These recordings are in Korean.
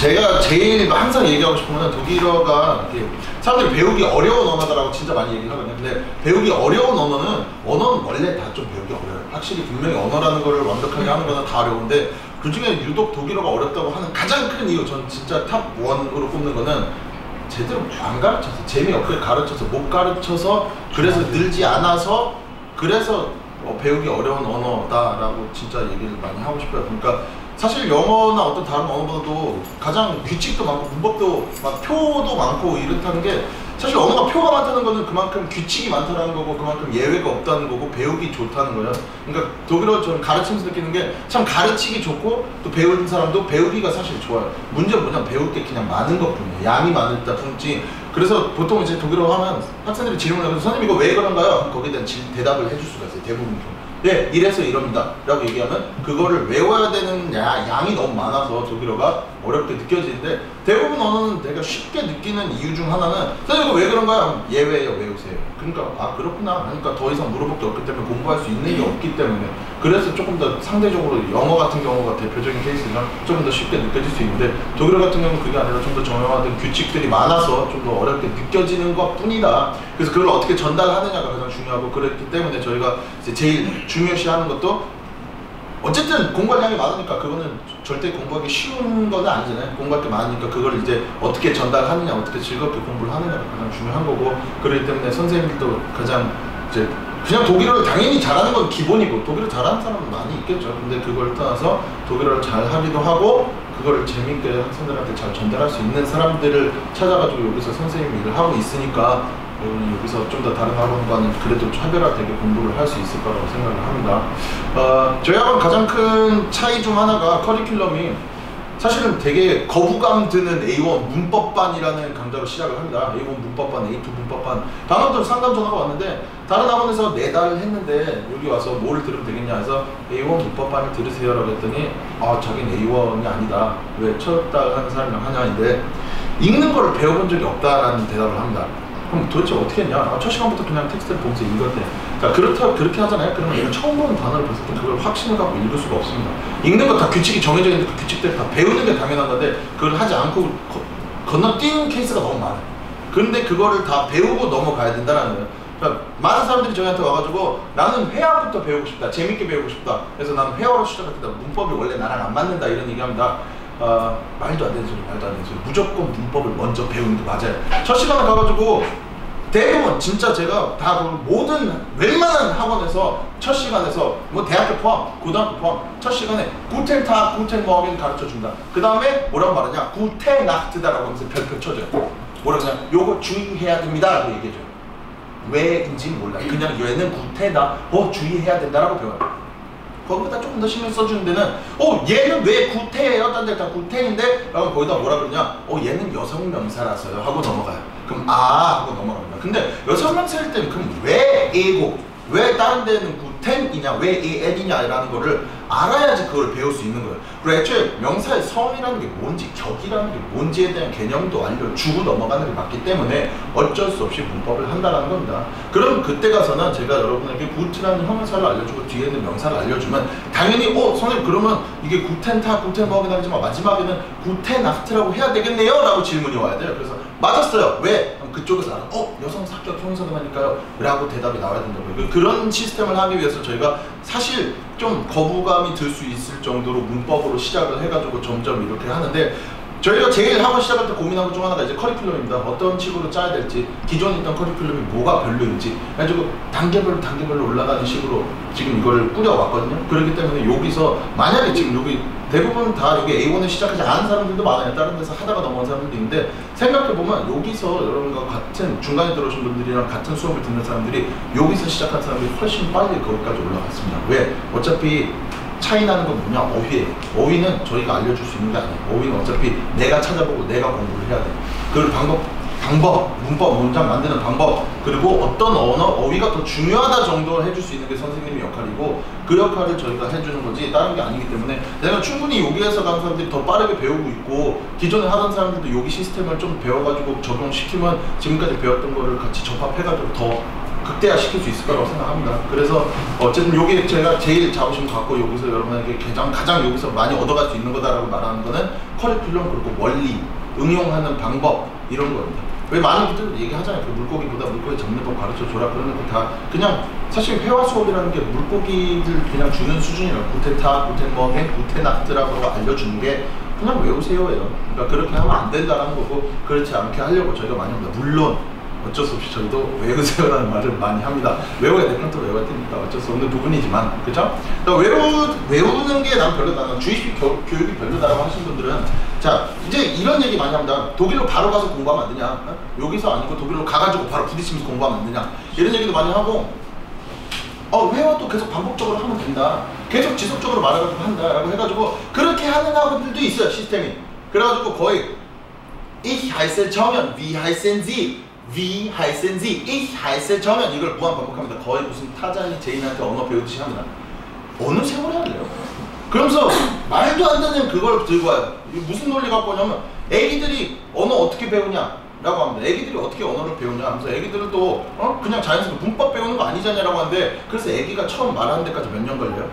제가 제일 항상 얘기하고 싶은 건 독일어가 사람들이 배우기 어려운 언어다라고 진짜 많이 얘기를 하거든요. 근데 배우기 어려운 언어는 원래 다 좀 배우기 어려워요. 확실히 분명히 언어라는 거를 완벽하게 하는 거는 다 어려운데 그 중에 유독 독일어가 어렵다고 하는 가장 큰 이유, 전 진짜 탑 1으로 꼽는 거는 제대로 안 가르쳐서, 재미없게 가르쳐서, 못 가르쳐서, 그래서 늘지 않아서, 그래서 배우기 어려운 언어다라고 진짜 얘기를 많이 하고 싶어요. 그러니까 사실 영어나 어떤 다른 언어보다도 가장 규칙도 많고 문법도 막 표도 많고 이렇다는 게, 사실 언어가 표가 많다는 거는 그만큼 규칙이 많다는 거고 그만큼 예외가 없다는 거고 배우기 좋다는 거예요. 그러니까 독일어 저는 가르치면서 느끼는 게 참 가르치기 좋고 또 배우는 사람도 배우기가 사실 좋아요. 문제는 뭐냐면 배울 게 그냥 많은 것 뿐이에요. 양이 많을 뿐이지. 그래서 보통 이제 독일어 하면 학생들이 질문을 해서 선생님 이거 왜 그런가요? 거기에 대한 대답을 해줄 수가 있어요. 대부분. 네, 이래서 이럽니다 라고 얘기하면 그거를 외워야 되는 양이 너무 많아서 독일어가 어렵게 느껴지는데, 대부분 언어는 내가 쉽게 느끼는 이유 중 하나는 선생님 이거 왜 그런가요? 예외예요, 외우세요. 그러니까 아 그렇구나 하니까 더 이상 물어볼 게 없기 때문에, 공부할 수 있는 게 없기 때문에, 그래서 조금 더 상대적으로 영어 같은 경우가 대표적인 케이스가 조금 더 쉽게 느껴질 수 있는데, 독일어 같은 경우는 그게 아니라 좀 더 정형화된 규칙들이 많아서 좀 더 어렵게 느껴지는 것 뿐이다. 그래서 그걸 어떻게 전달하느냐가 가장 중요하고, 그랬기 때문에 저희가 이제 제일 중요시하는 것도, 어쨌든 공부할 양이 많으니까 그거는 절대 공부하기 쉬운 건 아니잖아요. 공부할 게 많으니까 그걸 이제 어떻게 전달하느냐, 어떻게 즐겁게 공부를 하느냐가 가장 중요한 거고, 그렇기 때문에 선생님들도 가장 이제 그냥 독일어를 당연히 잘하는 건 기본이고, 독일어 잘하는 사람은 많이 있겠죠. 근데 그걸 떠나서 독일어를 잘 하기도 하고 그거를 재밌게 학생들한테 잘 전달할 수 있는 사람들을 찾아가지고 여기서 선생님 일을 하고 있으니까 여기서 좀 더 다른 학원과는 그래도 차별화되게 공부를 할 수 있을 거라고 생각을 합니다. 저희 학원 가장 큰 차이 중 하나가 커리큘럼이 사실은 되게 거부감 드는 A1 문법반이라는 강좌로 시작을 합니다. A1 문법반, A2 문법반. 방금도 상담 전화가 왔는데 다른 학원에서 4달을 했는데 여기 와서 뭘 들으면 되겠냐 해서 A1 문법반을 들으세요 라고 했더니 자기는 A1이 아니다, 왜 첫 달 하는 사람이랑 하냐인데 읽는 거를 배워본 적이 없다라는 대답을 합니다. 그럼 도대체 어떻게 했냐? 첫 시간부터 그냥 텍스트를 보면서 읽었대. 자, 그렇게 하잖아요. 그러면 내가 처음 보는 단어를 봤을 때 그걸 확신을 갖고 읽을 수가 없습니다. 읽는 거 다 규칙이 정해져 있는데 그 규칙들 다 배우는 게 당연한 건데 그걸 하지 않고 건너뛰는 케이스가 너무 많아요. 그런데 그거를 다 배우고 넘어가야 된다는 거예요. 그러니까 많은 사람들이 저희한테 와가지고 나는 회화부터 배우고 싶다, 재밌게 배우고 싶다, 그래서 나는 회화로 시작했다, 문법이 원래 나랑 안 맞는다 이런 얘기합니다. 말도 안 되는 소리, 말도 안 되는 소리. 무조건 문법을 먼저 배우는 게 맞아요. 첫 시간에 가가지고 대부분 진짜 제가 다 모든 웬만한 학원에서 첫 시간에서 뭐 대학교 포함, 고등학교 포함 첫 시간에 구텐 모겐 가르쳐 준다. 그 다음에 뭐라고 말하냐, 구테나흐트다라고 하면서 별표 쳐줘요. 뭐라고 하냐, 요거 주의해야 됩니다 라고 얘기해줘요. 왜인지 몰라. 그냥 얘는 구테나 주의해야 된다라고 배워요. 거기다 조금 더 신경 써주는 데는 얘는 왜 구태예요? 딴 데 다 구태인데? 라고 거기다 뭐라 그러냐, 얘는 여성 명사라서요 하고 넘어가요. 그럼 하고 넘어갑니다. 근데 여성 명사일 때는 그럼 왜 A고 왜 다른 데는 구텐이냐, 왜 AN이냐라는 거를 알아야지 그걸 배울 수 있는 거예요. 그리고 애초에 명사의 성이라는 게 뭔지, 격이라는 게 뭔지에 대한 개념도 알려주고 넘어가는 게 맞기 때문에 어쩔 수 없이 문법을 한다는 겁니다. 그럼 그때 가서는 제가 여러분에게 구트라는 형용사를 알려주고 뒤에 있는 명사를 알려주면 당연히 선생님 그러면 이게 구텐타, 구텐머긴 하지만 마지막에는 구텐나흐트라고 해야 되겠네요? 라고 질문이 와야 돼요. 그래서 맞았어요. 왜? 그쪽에서 알아. 여성 사격 형용사도 하니까요 라고 대답이 나와야 된다고요. 그런 시스템을 하기 위해서 저희가 사실 좀 거부감이 들 수 있을 정도로 문법으로 시작을 해가지고 점점 이렇게 하는데, 저희가 제일 학원 시작할 때 고민한 것 중 하나가 이제 커리큘럼입니다. 어떤 식으로 짜야 될지, 기존에 있던 커리큘럼이 뭐가 별로인지 해가지고 단계별로 올라가는 식으로 지금 이걸 꾸려왔거든요. 그렇기 때문에 여기서 만약에 지금 여기 대부분 다 여기 A1을 시작하지 않은 사람들도 많아요. 다른 데서 하다가 넘어간 사람들도 있는데, 생각해보면 여기서 여러분과 같은 중간에 들어오신 분들이랑 같은 수업을 듣는 사람들이 여기서 시작한 사람들이 훨씬 빨리 거기까지 올라갔습니다. 왜? 어차피 차이 나는 건 뭐냐? 어휘예요. 어휘는 저희가 알려줄 수 있는 게 아니에요. 어휘는 어차피 내가 찾아보고 내가 공부를 해야 돼요. 그 방법, 문법, 문장 만드는 방법, 그리고 어떤 어휘가 더 중요하다 정도를 해줄 수 있는 게 선생님의 역할이고, 그 역할을 저희가 해주는 거지 다른 게 아니기 때문에 내가 충분히 여기에서 간 사람들이 더 빠르게 배우고 있고, 기존에 하던 사람들도 여기 시스템을 좀 배워가지고 적용시키면 지금까지 배웠던 거를 같이 접합해가지고 더 극대화시킬 수 있을 거라고 생각합니다. 그래서 어쨌든 요게 제가 제일 자부심 갖고 여기서 여러분에게 가장 여기서 많이 얻어갈 수 있는 거다라고 말하는 거는 커리큘럼 그리고 원리, 응용하는 방법 이런 겁니다. 왜 많은 분들 얘기하잖아요. 그 물고기보다 물고기 잡는 법 가르쳐줘라 그러는 거 다 그냥 사실 회화 수업이라는 게 물고기들 그냥 주는 수준이라고 구테타, 구텐머겐, 구테나트라고 알려주는 게 그냥 외우세요예요. 그러니까 그렇게 하면 안 된다라는 거고 그렇지 않게 하려고 저희가 많이 합니다. 물론 어쩔 수 없이 저희도 외우세요라는 말을 많이 합니다. 외워야 될 건 또 외워야 되니까 어쩔 수 없는 부분이지만 그죠? 그러니까 외우는 게 난 별로다. 난 주입식 교육이 별로다라고 하시는 분들은 자 이제 이런 얘기 많이 합니다. 독일로 바로 가서 공부하면 안 되냐? 여기서 아니고 독일로 가가지고 바로 부딪히면서 공부하면 안 되냐? 이런 얘기도 많이 하고 회화도 계속 반복적으로 하면 된다. 계속 지속적으로 말해가지고 한다라고 해가지고 그렇게 하는 학원들도 있어요. 시스템이. 그래가지고 거의 Ich heiße 정연, wie heißen Sie? Wie heißen Sie? Ich heiße 정연 이걸 무한 반복합니다. 거의 무슨 타자니 제인한테 언어 배우듯이 합니다. 어느 세월에 할래요? 그러면서 말도 안 되는 그걸 들고 와요. 무슨 논리 갖고 오냐면 애기들이 언어 어떻게 배우냐 라고 합니다. 애기들이 어떻게 언어를 배우냐 하면서 애기들도 그냥 자연스럽게 문법 배우는 거 아니잖냐라고 하는데 그래서 애기가 처음 말하는 데까지 몇 년 걸려요?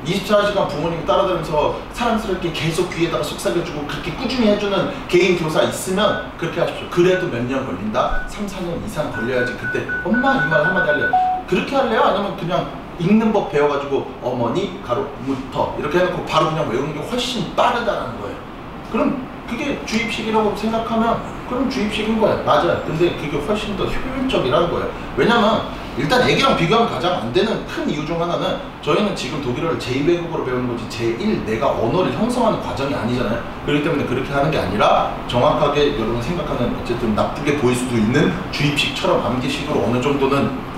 24시간 부모님이 따라다니면서 사랑스럽게 계속 귀에다가 속삭여주고 그렇게 꾸준히 해주는 개인 교사 있으면 그렇게 하십시오. 그래도 몇 년 걸린다? 3, 4년 이상 걸려야지 그때 엄마 이 말 한마디 할래요. 그렇게 할래요? 아니면 그냥 읽는 법 배워가지고 어머니 가로부터 이렇게 해놓고 바로 그냥 외우는 게 훨씬 빠르다는 거예요. 그럼 그게 주입식이라고 생각하면 그럼 주입식인 거예요. 맞아요. 근데 그게 훨씬 더 효율적이라는 거예요. 왜냐면 일단 애기랑 비교하면 가장 안 되는 큰 이유 중 하나는 저희는 지금 독일어를 제2외국어로 배우는 거지 제1 내가 언어를 형성하는 과정이 아니잖아요. 그렇기 때문에 그렇게 하는 게 아니라 정확하게 여러분 생각하는 어쨌든 나쁘게 보일 수도 있는 주입식처럼 암기식으로 어느 정도는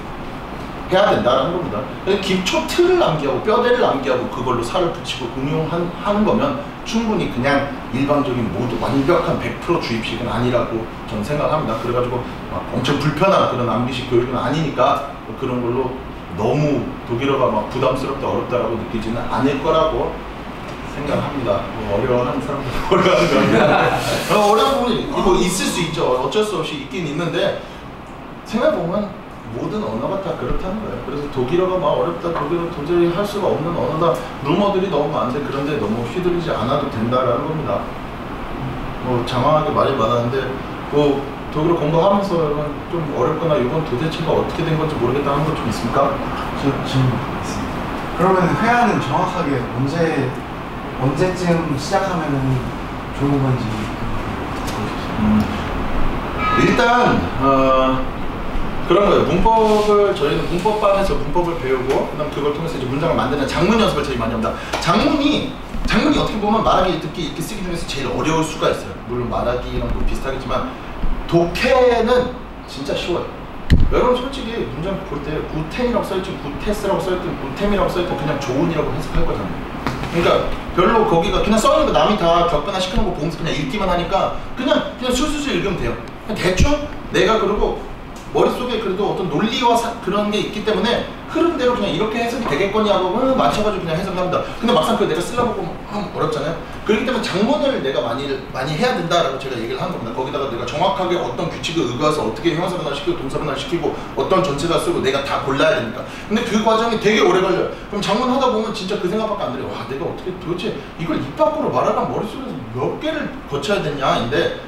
해야 된다는 겁니다. 기초 틀을 암기하고 뼈대를 암기하고 그걸로 살을 붙이고 응용하는 거면 충분히 그냥 일반적인 모두 완벽한 100% 주입식은 아니라고 저는 생각합니다. 그래가지고 막 엄청 불편한 그런 암기식 교육은 아니니까 그런 걸로 너무 독일어가 막 부담스럽다 어렵다라고 느끼지는 않을 거라고 생각합니다. 어려워하는 사람들 어려워하는 거 어려운 부분이 뭐 있을 수 있죠. 어쩔 수 없이 있긴 있는데 생각해보면 모든 언어가 다 그렇다는 거예요. 그래서 독일어가 막 어렵다, 독일어 도저히 할 수가 없는 언어다, 루머들이 너무 많은데 그런데 너무 휘둘리지 않아도 된다라는 겁니다. 뭐 장황하게 말이 많았는데 뭐 독일어 공부하면서 좀 어렵거나 이건 도대체가 어떻게 된 건지 모르겠다는 거 좀 있습니까? 저 질문 있습니다. 그러면 회화는 정확하게 언제쯤 시작하면 좋은 건지 일단 그런 거예요. 문법을 저희는 문법반에서 문법을 배우고 그다음 그걸 통해서 이제 문장을 만드는 작문 연습을 제일 많이 합니다. 작문이 어떻게 보면 말하기, 듣기, 읽기, 쓰기 중에서 제일 어려울 수가 있어요. 물론 말하기랑도 비슷하겠지만 독해는 진짜 쉬워요. 여러분 솔직히 문장 볼 때 구텐이라고 써있지 구테스라고 써있든 구템이라고 써있든 그냥 좋은이라고 해석할 거잖아요. 그러니까 별로 거기가 그냥 써있는 거 남이 다 격변화 시키는 거 보면서 그냥 읽기만 하니까 그냥 술술술 읽으면 돼요. 그냥 대충 내가 그러고 머릿속에 그래도 어떤 논리와 그런 게 있기 때문에 흐름대로 그냥 이렇게 해석이 되겠거니 하고 맞춰가지고 그냥 해석을 합니다. 근데 막상 그걸 내가 쓰려고 어렵잖아요. 그렇기 때문에 장문을 내가 많이 해야 된다라고 제가 얘기를 한 겁니다. 거기다가 내가 정확하게 어떤 규칙을 의거해서 어떻게 형용사 변화시키고 동사 변화시키고 어떤 전체가 쓰고 내가 다 골라야 되니까. 근데 그 과정이 되게 오래 걸려요. 그럼 장문 하다 보면 진짜 그 생각밖에 안 들어요. 와 내가 어떻게 도대체 이걸 입 밖으로 말하려면 머릿속에서 몇 개를 거쳐야 되냐인데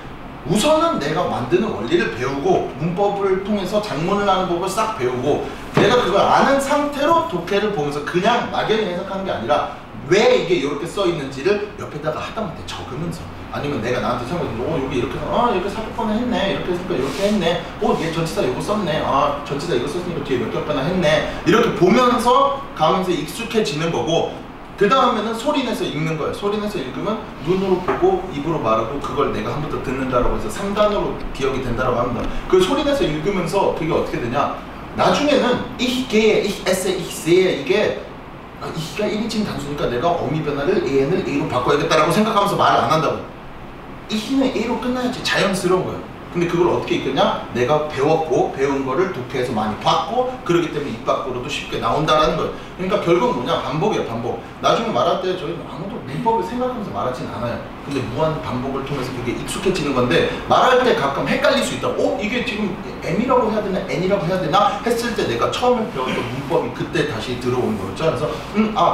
우선은 내가 만드는 원리를 배우고 문법을 통해서 작문을 하는 법을 싹 배우고 내가 그걸 아는 상태로 독해를 보면서 그냥 막연히 해석하는 게 아니라 왜 이게 이렇게 써 있는지를 옆에다가 하다못해 적으면서 아니면 내가 나한테 생각해 여기 이렇게 이렇게 사격번호 했네 이렇게 했으니까 이렇게 했네 얘 전치사 이거 썼네 전치사 이거 썼으니까 뒤에 몇 격변화 했네 이렇게 보면서 가면서 익숙해지는 거고 그 다음에는 소리내서 읽는 거예요. 소리내서 읽으면 눈으로 보고 입으로 말하고 그걸 내가 한 번 더 듣는다라고 해서 3단으로 기억이 된다라고 합니다. 그 소리내서 읽으면서 그게 어떻게 되냐 나중에는 ich gehe, ich esse, ich sehe 이게 이가 1인칭 단수니까 내가 어미 변화를 an을 a로 바꿔야겠다라고 생각하면서 말을 안 한다고 i는 a로 끝나야지 자연스러운 거예요. 근데 그걸 어떻게 읽느냐? 내가 배운 거를 독해에서 많이 봤고 그러기 때문에 입 밖으로도 쉽게 나온다라는 거예요. 그러니까 결국 뭐냐? 반복이에요, 반복. 나중에 말할 때 저희는 아무도 문법을 생각하면서 말하진 않아요. 근데 무한 반복을 통해서 그게 익숙해지는 건데 말할 때 가끔 헷갈릴 수 있다. 이게 지금 M이라고 해야 되나 N이라고 해야 되나 했을 때 내가 처음에 배웠던 문법이 그때 다시 들어오는 거였죠. 그래서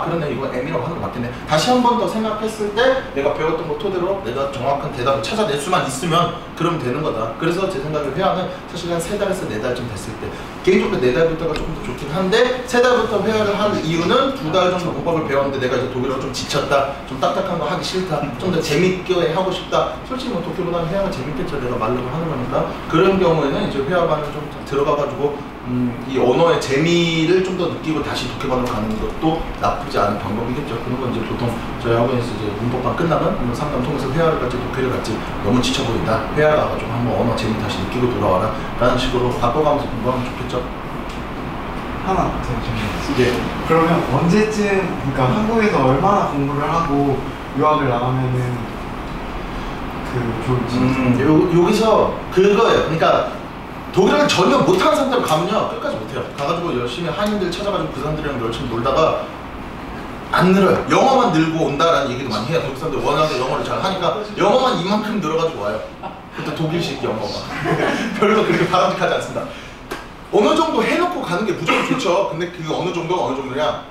그러네, 이거 M이라고 하는 거 맞겠네. 다시 한 번 더 생각했을 때 내가 배웠던 거 토대로 내가 정확한 대답을 찾아낼 수만 있으면 그러면 되는 거다. 그래서 제 생각에 회화는 사실 한 3달에서 4달쯤 됐을 때, 개인적으로 4달부터가 조금 더 좋긴 한데 3달부터 회화를 할 이유는 2달 정도 문법을 배웠는데 내가 이제 독일어가 좀 지쳤다, 좀 딱딱한 거 하기 싫다, 좀 더 재밌게 하고 싶다. 솔직히 뭐 독일보다는 회화가 재밌겠죠. 내가 말로 하는 거니까. 그런 경우에는 이제 회화반을 좀 들어가가지고 이 언어의 재미를 좀 더 느끼고 다시 독해반으로 가는 것도 나쁘지 않은 방법이겠죠. 그런 건 이제 보통 저희 학원에서 이제 문법반 끝나면 상담 통해서 회화를 같이 독해를 같이 너무 지쳐 보인다, 회화 가가지고 한번 언어 재미 다시 느끼고 돌아와라 라는 식으로 바꿔가면서 공부하면 좋겠죠. 하나 더 질문. 예. 그러면 언제쯤, 그러니까 한국에서 얼마나 공부를 하고 유학을 나가면은 좋을지. 여기서 그거예요. 그러니까 독일어를 전혀 못하는 상태로 가면요 끝까지 못해요. 가가지고 열심히 한인들 찾아가지고 그 사람들이랑 열심히 놀다가 안 늘어요. 영어만 늘고 온다라는 얘기도 많이 해요. 독일 사람들 워낙에 영어를 잘 하니까 영어만 이만큼 늘어가지고 와요. 그때 독일식 영어가 별로 그렇게 바람직하지 않습니다. 어느 정도 해놓고 가는 게 무조건 좋죠. 근데 그 어느 정도냐,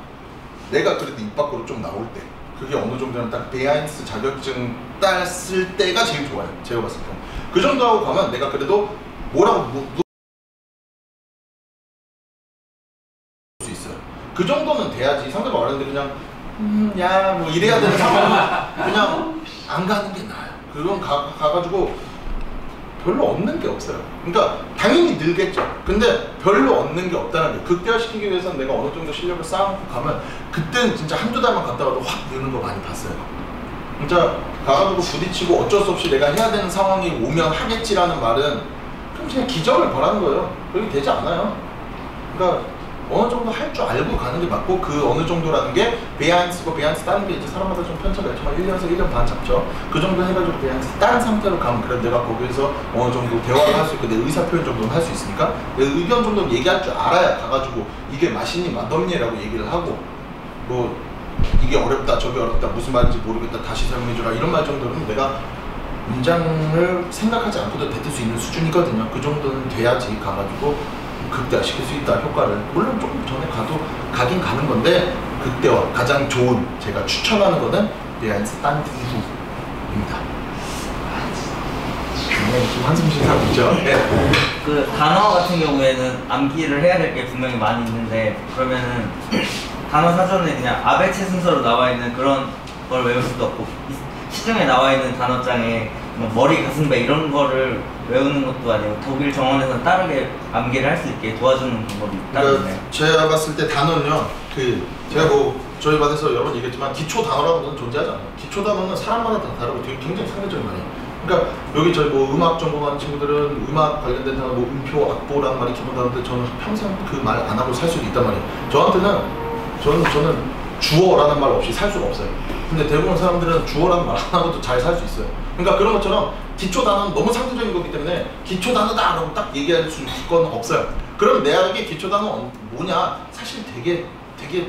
내가 그래도 입 밖으로 좀 나올 때, 그게 어느 정도는 딱 베아인스 자격증 땄을 때가 제일 좋아요. 제가 봤을 때. 그 정도 하고 가면 내가 그래도 뭐라고 수 있어요. 그 정도는 돼야지. 상대가 말하는데 그냥 야 뭐 이래야 되는 상황은 그냥 안 가는 게 나아요. 그건 가가지고 별로 얻는 게 없어요. 그러니까 당연히 늘겠죠. 근데 별로 얻는 게 없다는 게, 극대화시키기 위해서는 내가 어느 정도 실력을 쌓아놓고 가면 그때는 진짜 한두 달만 갔다 와도 확 느는 거 많이 봤어요. 진짜 가가지고 부딪히고 어쩔 수 없이 내가 해야 되는 상황이 오면 하겠지라는 말은 그냥 기적을 바라는 거예요. 그렇게 되지 않아요. 그러니까 어느 정도 할 줄 알고 가는 게 맞고, 그 어느 정도라는 게 베아인스고, 베아인스 따는 게 이제 사람마다 좀 편차가 있지만 1년에서 1년 반 잡죠. 그 정도 해가지고 베아인스 딴 상태로 가면 그래 내가 거기에서 어느 정도 대화를 할 수 있고 내 의사 표현 정도는 할 수 있으니까 내 의견 정도는 얘기할 줄 알아야 가가지고 이게 맛있니 맛없니라고 얘기를 하고, 뭐 이게 어렵다 저게 어렵다 무슨 말인지 모르겠다 다시 설명해주라 이런 말 정도는 내가 문장을 생각하지 않고도 뱉을 수 있는 수준이거든요. 그 정도는 돼야지 가가지고 극대화시킬 수 있다, 효과를. 물론 조금 전에 가긴 가는 건데, 극대화 가장 좋은, 제가 추천하는 거는 베아인스 딴 이후입니다. 좀 한숨 쉬는 사람 있죠? 네. 그 단어 같은 경우에는 암기를 해야 될 게 분명히 많이 있는데, 그러면은 단어 사전에 그냥 아베체 순서로 나와 있는 그런 걸 외울 수도 없고, 시중에 나와 있는 단어장에 뭐 머리, 가슴, 배 이런 거를 외우는 것도 아니고 독일 정원에서 다르게 암기를 할 수 있게 도와주는 방법이 있다는데. 제가 봤을 때 단어는요, 제가 뭐 저희 반에서 여러 번 얘기했지만 기초 단어라는 건 존재하지 않아요. 기초 단어는 사람마다 다 다르고 되게 굉장히 상대적인 말이에요. 그러니까 여기 저희 뭐 음악 전공하는 친구들은 음악 관련된 단어, 뭐 음표, 악보라는 말이 기본 단어인데 저는 평생 그 말 안 하고 살 수도 있단 말이에요. 저는 주어라는 말 없이 살 수가 없어요. 근데 대부분 사람들은 주어라는 말 안 하고도 잘 살 수 있어요. 그러니까 그런 것처럼 기초 단어는 너무 상대적인 거기 때문에 기초 단어다 라고 딱 얘기할 수 있을 건 없어요. 그럼 내 알기에 기초 단어 뭐냐? 사실 되게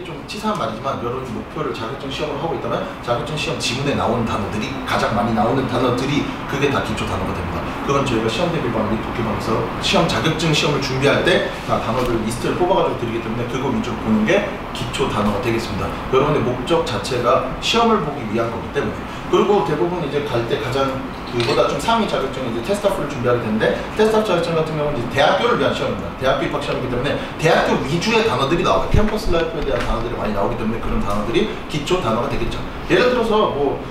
좀 치사한 말이지만, 여러분이 목표를 자격증 시험을 하고 있다면 자격증 시험 지문에 나오는 단어들이, 가장 많이 나오는 단어들이 그게 다 기초 단어가 됩니다. 그건 저희가 시험 대비반 및 독해반에서 자격증 시험을 준비할 때 다 단어들 리스트를 뽑아가지고 드리기 때문에 그거 위주로 보는 게 기초 단어가 되겠습니다. 여러분의 목적 자체가 시험을 보기 위한 거기 때문에. 그리고 대부분 이제 갈 때 가장 그보다 좀 상위 자격증은 이제 테스트업을 준비하게 되는데, 테스트업 자격증 같은 경우는 이제 대학교를 위한 시험입니다. 대학교 입학 시험이기 때문에 대학교 위주의 단어들이 나와요. 캠퍼스 라이프에 대한 단어들이 많이 나오기 때문에 그런 단어들이 기초 단어가 되겠죠. 예를 들어서 뭐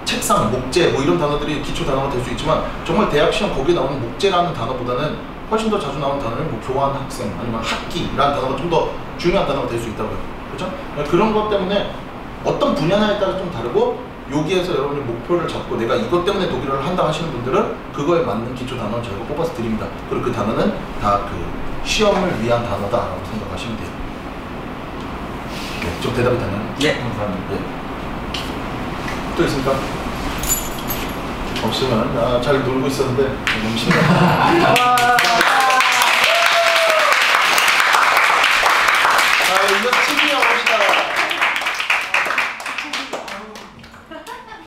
책상, 목재 뭐 이런 단어들이 기초 단어가 될 수 있지만, 정말 대학 시험 거기에 나오는 목재라는 단어보다는 훨씬 더 자주 나오는 단어는 뭐 교환 학생 아니면 학기라는 단어가 좀 더 중요한 단어가 될 수 있다고요. 그렇죠? 그런 것 때문에 어떤 분야에 따라 좀 다르고, 여기에서 여러분이 목표를 잡고 내가 이것 때문에 독일어를 한다 하시는 분들은 그거에 맞는 기초 단어를 저희가 뽑아서 드립니다. 그리고 그 단어는 다 그 시험을 위한 단어다라고 생각하시면 돼요. 네, 좀 대답이 되나요? 네, 감사합니다. 네. 또 있습니까? 없으면 잘 놀고 있었는데 너무 심해.